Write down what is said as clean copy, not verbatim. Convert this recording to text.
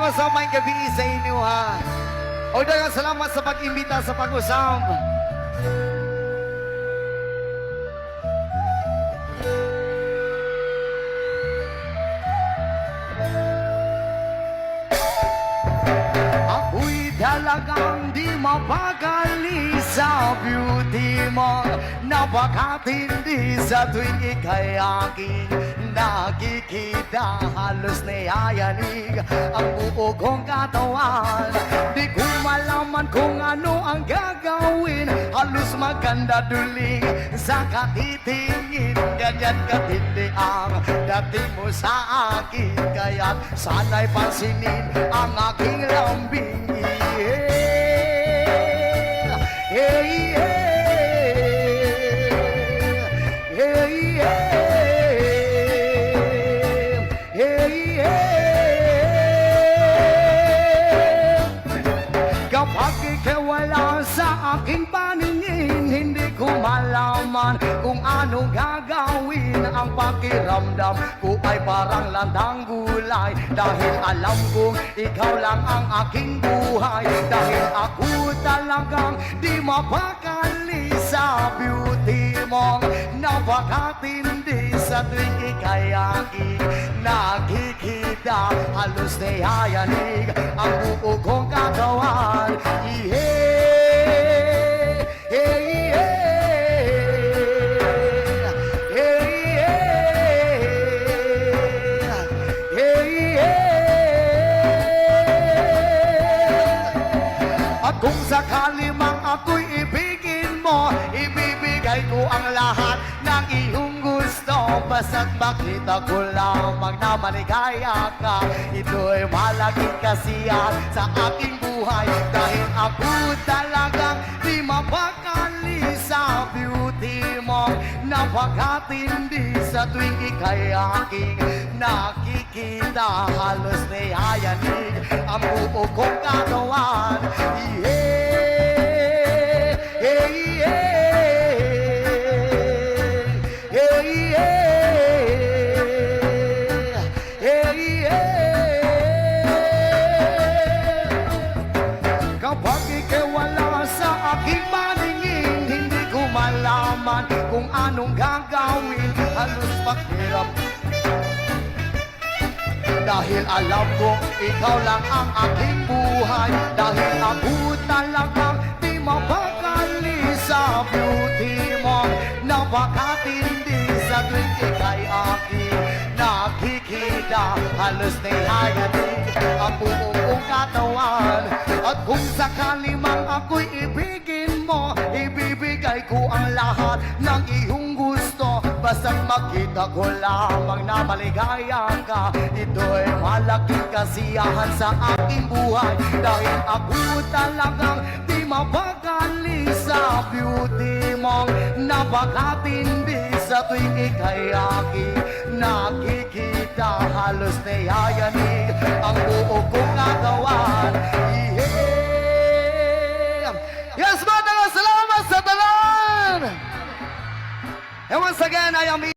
masamay gabi sa inyo ha. O dagang salamat sa pag-imbita sa pag-usam. Ako'y talagang di mapakali sa beauty mo. Napakatindi sa tuwing ika'y aking nakikita. Halos nayayanig ang buo kong katawan. Di ko malaman kung ano ang gagawin. Halos maganda duling sa katitingin. Ganyan katindi ang dating mo sa akin. Kaya't sana'y pansinin ang aking lambing. Kapag ikaw wala sa aking paningin, hindi ko malaman kung anong gagawin. Ang pakiramdam ko ay parang landang gulay. Dahil alam kong ikaw lang ang aking buhay. Dahil ako talagang di mapakali sa beauty mo. Napakatindi sa tuwing ika'y aking nakikita. Halos nayayanig ang buo kong katawan. At kung sakali mang ako'y ibigin mo, ibibigay ko ang lahat ng iyong gusto. Basta't makita ko lamang na maligaya ka. Ito'y malaking kasiyahan sa aking buhay. Dahil ako talagang di mapakali sa beauty mo. Napakatindi sa tuwing ika'y aking nakikita. Halos nayayanig ang buo kong katawan. Kapag ikaw wala sa aking paningin, hindi ko malaman kung anong gagawin. Halos paghirap dahil alam kong ikaw lang ang aking buhay. Dahil ako talagang di mapakali sa beauty mo. Napakatindi sa tuwing ika'y aking nakikita. Halos nayayanig ang buong kong katawan. At kung sakali mang ako'y ibigin mo, ibibigay ko ang lahat ng iyong gusto. Basta't makita ko lamang na maligaya ka. Ito'y malaking kasiyahan sa aking buhay. Dahil ako talagang di mapakali sa beauty mong napakatindi sa tuwing ika'y aking nakikita. Halos nayayanig ang buo kong katawan. Yes, salamat sa talan! And once again, I am